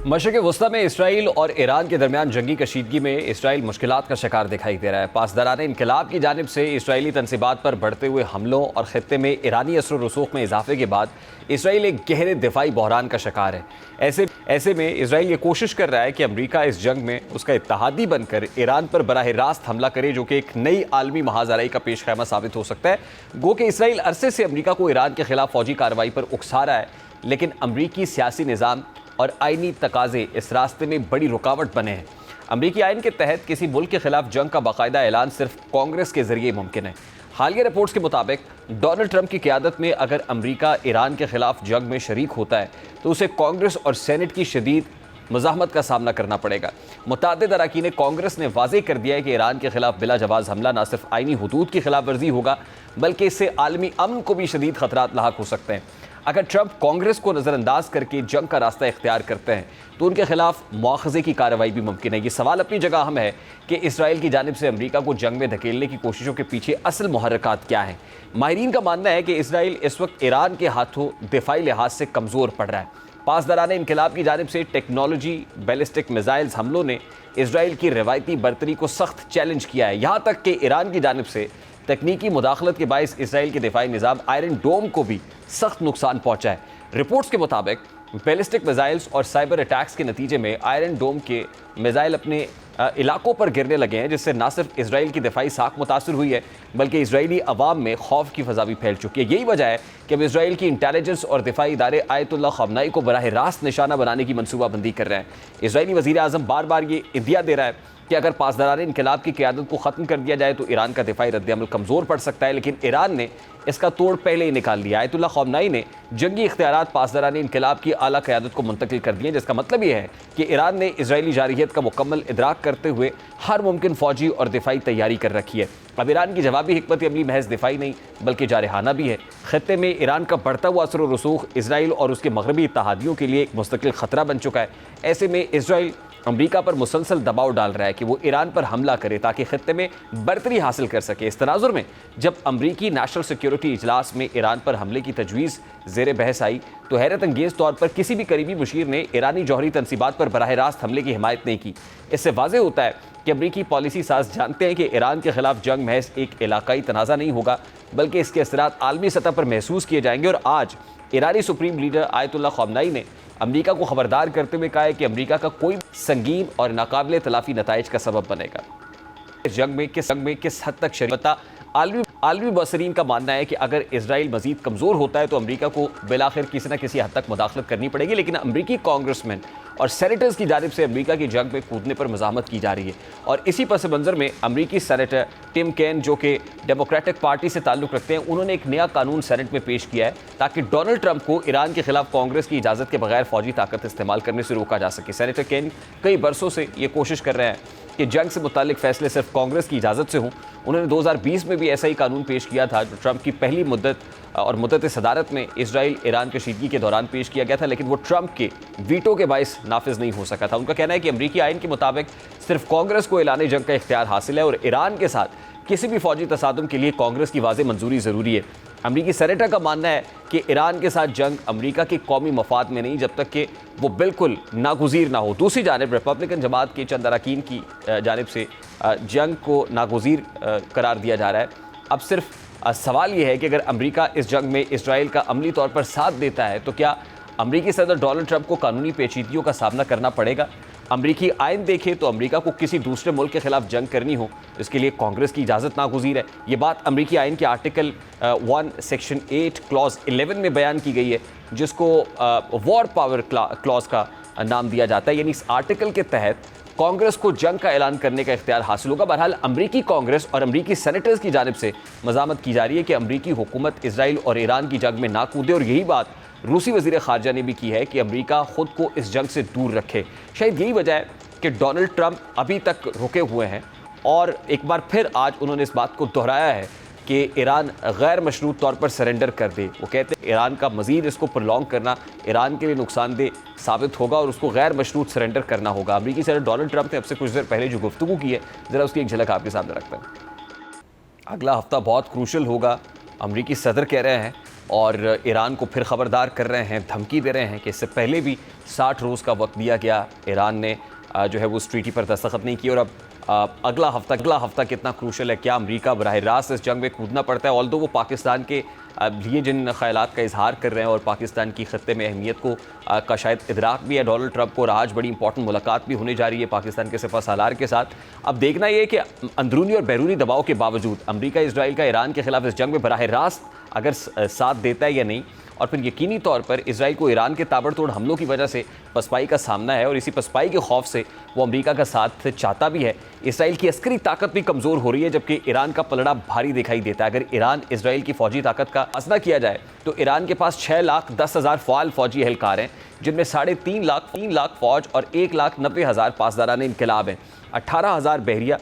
مشرق وسطی میں اسرائیل اور ایران کے درمیان جنگی کشیدگی میں اسرائیل مشکلات کا شکار دکھائی دے رہا ہے۔ پاسداران انقلاب کی جانب سے اسرائیلی تنصیبات پر بڑھتے ہوئے حملوں اور خطے میں ایرانی اثر و رسوخ میں اضافے کے بعد اسرائیل ایک گہرے دفاعی بحران کا شکار ہے۔ ایسے میں اسرائیل یہ کوشش کر رہا ہے کہ امریکہ اس جنگ میں اس کا اتحادی بن کر ایران پر براہ راست حملہ کرے، جو کہ ایک نئی عالمی محاذ آرائی کا پیش خیمہ ثابت ہو سکتا ہے۔ گو کہ اسرائیل عرصے سے امریکہ کو ایران کے خلاف فوجی کارروائی پر اکسا رہا ہے، لیکن امریکی سیاسی نظام اور آئینی تقاضے اس راستے میں بڑی رکاوٹ بنے ہیں۔ امریکی آئین کے تحت کسی ملک کے خلاف جنگ کا باقاعدہ اعلان صرف کانگریس کے ذریعے ممکن ہے۔ حالیہ رپورٹس کے مطابق ڈونلڈ ٹرمپ کی قیادت میں اگر امریکہ ایران کے خلاف جنگ میں شریک ہوتا ہے تو اسے کانگریس اور سینٹ کی شدید مزاحمت کا سامنا کرنا پڑے گا۔ متعدد اراکین کانگریس نے واضح کر دیا ہے کہ ایران کے خلاف بلا جواز حملہ نہ صرف آئینی حدود کی خلاف ورزی ہوگا، بلکہ اس سے عالمی امن کو بھی شدید خطرات لاحق ہو سکتے ہیں۔ اگر ٹرمپ کانگریس کو نظر انداز کر کے جنگ کا راستہ اختیار کرتے ہیں تو ان کے خلاف مواخذے کی کارروائی بھی ممکن ہے۔ یہ سوال اپنی جگہ اہم ہے کہ اسرائیل کی جانب سے امریکہ کو جنگ میں دھکیلنے کی کوششوں کے پیچھے اصل محرکات کیا ہیں۔ ماہرین کا ماننا ہے کہ اسرائیل اس وقت ایران کے ہاتھوں دفاعی لحاظ سے کمزور پڑ رہا ہے۔ پاسداران انقلاب کی جانب سے ٹیکنالوجی بیلسٹک میزائلز حملوں نے اسرائیل کی روایتی برتری کو سخت چیلنج کیا ہے، یہاں تک کہ ایران کی جانب سے تکنیکی مداخلت کے باعث اسرائیل کے دفاعی نظام آئرن ڈوم کو بھی سخت نقصان پہنچا ہے۔ رپورٹس کے مطابق بیلسٹک میزائلز اور سائبر اٹیکس کے نتیجے میں آئرن ڈوم کے میزائل اپنے علاقوں پر گرنے لگے ہیں، جس سے نہ صرف اسرائیل کی دفاعی ساکھ متاثر ہوئی ہے بلکہ اسرائیلی عوام میں خوف کی فضا بھی پھیل چکی ہے۔ یہی وجہ ہے کہ اب اسرائیل کی انٹیلیجنس اور دفاعی ادارے آیت اللہ خامنائی کو براہ راست نشانہ بنانے کی منصوبہ بندی کر رہے ہیں۔ اسرائیلی وزیر اعظم بار بار یہ عندیہ دے رہا ہے کہ اگر پاسداران انقلاب کی قیادت کو ختم کر دیا جائے تو ایران کا دفاعی رد عمل کمزور پڑ سکتا ہے، لیکن ایران نے اس کا توڑ پہلے ہی نکال لیا۔ آیت اللہ خامنائی نے جنگی اختیارات پاسداران انقلاب کی اعلیٰ قیادت کو منتقل کر دیے، جس کا مطلب یہ ہے کہ ایران نے اسرائیلی جارحیت کا مکمل ادراک کرتے ہوئے ہر ممکن فوجی اور دفاعی تیاری کر رکھی ہے۔ اب ایران کی جوابی حکمت عملی محض دفاعی نہیں بلکہ جارحانہ بھی ہے۔ خطے میں ایران کا بڑھتا ہوا اثر و رسوخ اسرائیل اور اس کے مغربی اتحادیوں کے لیے ایک مستقل خطرہ بن چکا ہے۔ ایسے میں اسرائیل امریکہ پر مسلسل دباؤ ڈال رہا ہے کہ وہ ایران پر حملہ کرے تاکہ خطے میں برتری حاصل کر سکے۔ اس تناظر میں جب امریکی نیشنل سیکیورٹی اجلاس میں ایران پر حملے کی تجویز زیر بحث آئی تو حیرت انگیز طور پر کسی بھی قریبی مشیر نے ایرانی جوہری تنصیبات پر براہ راست حملے کی حمایت نہیں کی۔ اس سے واضح ہوتا ہے کہ امریکی پالیسی ساز جانتے ہیں کہ ایران کے خلاف جنگ محض ایک علاقائی تنازع نہیں ہوگا بلکہ اس کے اثرات عالمی سطح پر محسوس کیے جائیں گے۔ اور آج ایرانی سپریم لیڈر آیت اللہ خامنائی نے امریکہ کو خبردار کرتے ہوئے کہا ہے کہ امریکہ کا کوئی سنگین اور ناقابل تلافی نتائج کا سبب بنے گا۔ اس جنگ میں کس حد تک شریک عالمی مبصرین کا ماننا ہے کہ اگر اسرائیل مزید کمزور ہوتا ہے تو امریکہ کو بالآخر کسی نہ کسی حد تک مداخلت کرنی پڑے گی، لیکن امریکی کانگریس مین اور سینیٹرز کی جانب سے امریکہ کی جنگ میں کودنے پر مزاحمت کی جا رہی ہے۔ اور اسی پس منظر میں امریکی سینیٹر ٹم کین، جو کہ ڈیموکریٹک پارٹی سے تعلق رکھتے ہیں، انہوں نے ایک نیا قانون سینٹ میں پیش کیا ہے تاکہ ڈونلڈ ٹرمپ کو ایران کے خلاف کانگریس کی اجازت کے بغیر فوجی طاقت استعمال کرنے سے روکا جا سکے۔ سینیٹر کین کئی برسوں سے یہ کوشش کر رہے ہیں کہ جنگ سے متعلق فیصلے صرف کانگریس کی اجازت سے ہوں۔ انہوں نے 2020 میں بھی ایسا ہی قانون پیش کیا تھا جو ٹرمپ کی پہلی مدت صدارت میں اسرائیل ایران کشیدگی کے دوران پیش کیا گیا تھا، لیکن وہ ٹرمپ کے ویٹو کے باعث نافذ نہیں ہو سکا تھا۔ ان کا کہنا ہے کہ امریکی آئین کے مطابق صرف کانگریس کو اعلان جنگ کا اختیار حاصل ہے اور ایران کے ساتھ کسی بھی فوجی تصادم کے لیے کانگریس کی واضح منظوری ضروری ہے۔ امریکی سینیٹر کا ماننا ہے کہ ایران کے ساتھ جنگ امریکہ کے قومی مفاد میں نہیں جب تک کہ وہ بالکل ناگزیر نہ ہو۔ دوسری جانب ریپبلکن جماعت کے چند اراکین کی جانب سے جنگ کو ناگزیر قرار دیا جا رہا ہے۔ اب صرف سوال یہ ہے کہ اگر امریکہ اس جنگ میں اسرائیل کا عملی طور پر ساتھ دیتا ہے تو کیا امریکی صدر ڈونلڈ ٹرمپ کو قانونی پیچیدگیوں کا سامنا کرنا پڑے گا؟ امریکی آئین دیکھے تو امریکہ کو کسی دوسرے ملک کے خلاف جنگ کرنی ہو اس کے لیے کانگریس کی اجازت ناگزیر ہے۔ یہ بات امریکی آئین کے آرٹیکل 1 سیکشن 8 کلاز 11 میں بیان کی گئی ہے، جس کو وار پاور کلاز کا نام دیا جاتا ہے، یعنی اس آرٹیکل کے تحت کانگریس کو جنگ کا اعلان کرنے کا اختیار حاصل ہوگا۔ بہرحال امریکی کانگریس اور امریکی سینیٹرز کی جانب سے مزاحمت کی جا رہی ہے کہ امریکی حکومت اسرائیل اور ایران کی جنگ میں نہ کودے، اور یہی بات روسی وزیر خارجہ نے بھی کی ہے کہ امریکہ خود کو اس جنگ سے دور رکھے۔ شاید یہی وجہ ہے کہ ڈونلڈ ٹرمپ ابھی تک رکے ہوئے ہیں اور ایک بار پھر آج انہوں نے اس بات کو دہرایا ہے کہ ایران غیر مشروط طور پر سرنڈر کر دے۔ وہ کہتے ہیں ایران کا مزید اس کو پرولونگ کرنا ایران کے لیے نقصان دہ ثابت ہوگا اور اس کو غیر مشروط سرنڈر کرنا ہوگا۔ امریکی صدر ڈونلڈ ٹرمپ نے اب سے کچھ دیر پہلے جو گفتگو کی ہے، ذرا اس کی ایک جھلک آپ کے سامنے رکھتے ہیں۔ اگلا ہفتہ بہت کروشل ہوگا، امریکی صدر کہہ رہے ہیں اور ایران کو پھر خبردار کر رہے ہیں، دھمکی دے رہے ہیں کہ اس سے پہلے بھی 60 روز کا وقت دیا گیا، ایران نے جو ہے وہ اس ٹریٹی پر دستخط نہیں کی، اور اب اگلا ہفتہ کتنا کروشل ہے، کیا امریکہ براہ راست اس جنگ میں کودنا پڑتا ہے؟ آلدو وہ پاکستان کے لیے جن خیالات کا اظہار کر رہے ہیں اور پاکستان کی خطے میں اہمیت کا شاید ادراک بھی ہے ڈونلڈ ٹرمپ کو، اور آج بڑی امپورٹنٹ ملاقات بھی ہونے جا رہی ہے پاکستان کے سپہ سالار کے ساتھ۔ اب دیکھنا یہ ہے کہ اندرونی اور بیرونی دباؤ کے باوجود امریکہ اسرائیل کا ایران کے خلاف اس جنگ میں براہ راست اگر ساتھ دیتا ہے یا نہیں، اور پھر یقینی طور پر اسرائیل کو ایران کے تابڑ توڑ حملوں کی وجہ سے پسپائی کا سامنا ہے، اور اسی پسپائی کے خوف سے وہ امریکہ کا ساتھ چاہتا بھی ہے۔ اسرائیل کی عسکری طاقت بھی کمزور ہو رہی ہے، جبکہ ایران کا پلڑا بھاری دکھائی دیتا ہے۔ اگر ایران اسرائیل کی فوجی طاقت کا موازنہ کیا جائے تو ایران کے پاس 6,10,000 فعال فوجی اہلکار ہیں، جن میں 3.5 لاکھ فوج اور 1,90,000 پاسداران انقلاب ہیں، 18,000 بحریہ،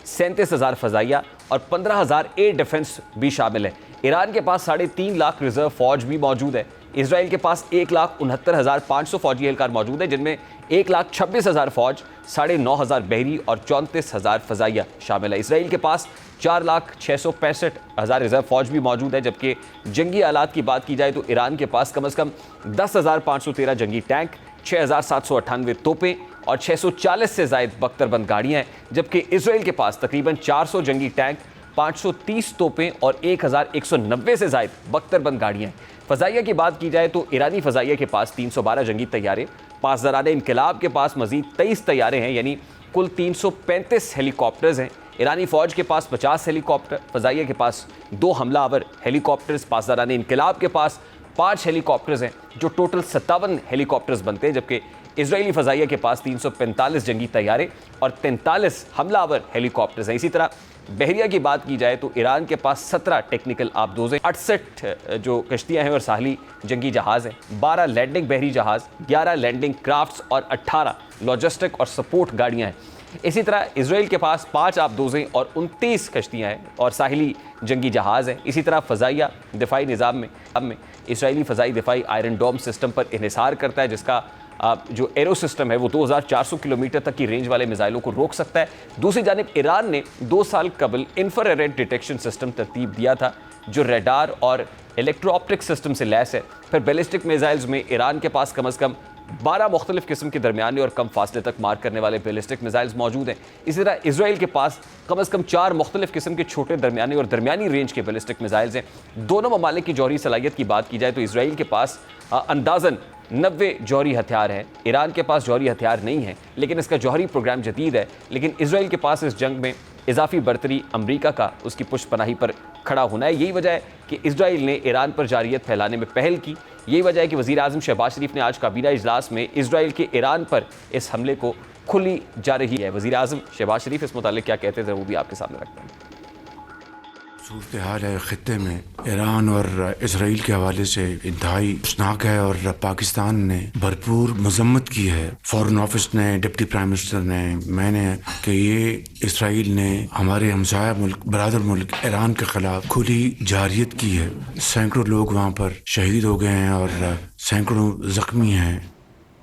37,000 فضائیہ اور 15,000 ایئر ڈیفنس بھی شامل ہیں۔ ایران کے پاس 3.5 لاکھ ریزرو فوج بھی موجود ہے۔ اسرائیل کے پاس 1,69,500 فوجی اہلکار موجود ہیں، جن میں 1,26,000 فوج، 9,500 بحری اور 34,000 فضائیہ شامل ہے۔ اسرائیل کے پاس 4,665,000 ریزرو فوج بھی موجود ہے، جبکہ جنگی آلات کی بات کی جائے تو ایران کے پاس کم از کم 10,513 جنگی ٹینک، 6,798 توپیں اور 640 سے زائد بختر بند گاڑیاں ہیں، جبکہ اسرائیل کے پاس تقریباً 400 جنگی ٹینک، 530 توپیں اور 1,190 سے زائد بختر بند گاڑیاں ہیں۔ فضائیہ کی بات کی جائے تو ایرانی فضائیہ کے پاس 312 جنگی طیارے، پاسداران انقلاب کے پاس مزید 23 طیارے ہیں، یعنی کل 335 ہیلی کاپٹرز ہیں۔ ایرانی فوج کے پاس 50 ہیلی کاپٹر، فضائیہ کے پاس 2 حملہ آور ہیلی کاپٹرز، پاسداران انقلاب کے پاس 5 ہیلی کاپٹرز ہیں، جو ٹوٹل 57 ہیلی کاپٹرز بنتے ہیں، جبکہ اسرائیلی فضائیہ کے پاس 345 جنگی طیارے اور 43 حملہ آور ہیلی کاپٹرز ہیں۔ اسی طرح بحریہ کی بات کی جائے تو ایران کے پاس 17 ٹیکنیکل آبدوزیں، 68 جو کشتیاں ہیں اور ساحلی جنگی جہاز ہیں، 12 لینڈنگ بحری جہاز، 11 لینڈنگ کرافٹس اور 18 لاجسٹک اور سپورٹ گاڑیاں ہیں۔ اسی طرح اسرائیل کے پاس 5 آبدوزیں اور 29 کشتیاں ہیں اور ساحلی جنگی جہاز ہیں۔ اسی طرح فضائیہ دفاعی نظام میں اسرائیلی فضائی دفاعی آئرن ڈوم سسٹم پر انحصار کرتا ہے، جس کا جو ایرو سسٹم ہے وہ 2,400 کلومیٹر تک کی رینج والے میزائلوں کو روک سکتا ہے۔ دوسری جانب ایران نے 2 سال قبل انفرارڈ ڈیٹیکشن سسٹم ترتیب دیا تھا، جو ریڈار اور الیکٹرو آپٹک سسٹم سے لیس ہے۔ پھر بیلسٹک میزائلز میں ایران کے پاس کم از کم 12 مختلف قسم کے درمیانے اور کم فاصلے تک مار کرنے والے بیلسٹک میزائلز موجود ہیں۔ اسی طرح اسرائیل کے پاس کم از کم 4 مختلف قسم کے چھوٹے، درمیانے اور درمیانی رینج کے بیلسٹک میزائلز ہیں۔ دونوں ممالک کی جوہری صلاحیت کی بات کی جائے تو اسرائیل کے پاس اندازاً 90 جوہری ہتھیار ہیں، ایران کے پاس جوہری ہتھیار نہیں ہیں، لیکن اس کا جوہری پروگرام جدید ہے۔ لیکن اسرائیل کے پاس اس جنگ میں اضافی برتری امریکہ کا اس کی پشت پناہی پر کھڑا ہونا ہے۔ یہی وجہ ہے کہ اسرائیل نے ایران پر جارحیت پھیلانے میں پہل کی۔ یہی وجہ ہے کہ وزیر اعظم شہباز شریف نے آج کابینہ اجلاس میں اسرائیل کے ایران پر اس حملے کو کھلی جا رہی ہے۔ وزیر اعظم شہباز شریف اس متعلق کیا کہتے تھے وہ بھی آپ کے سامنے رکھتے ہیں۔ صورتحال ہے خطے میں ایران اور اسرائیل کے حوالے سے انتہائی افسوسناک ہے، اور پاکستان نے بھرپور مذمت کی ہے، فارن آفس نے، ڈپٹی پرائم منسٹر نے، میں نے، کہ یہ اسرائیل نے ہمارے ہمسایہ ملک، برادر ملک ایران کے خلاف کھلی جارحیت کی ہے۔ سینکڑوں لوگ وہاں پر شہید ہو گئے ہیں اور سینکڑوں زخمی ہیں۔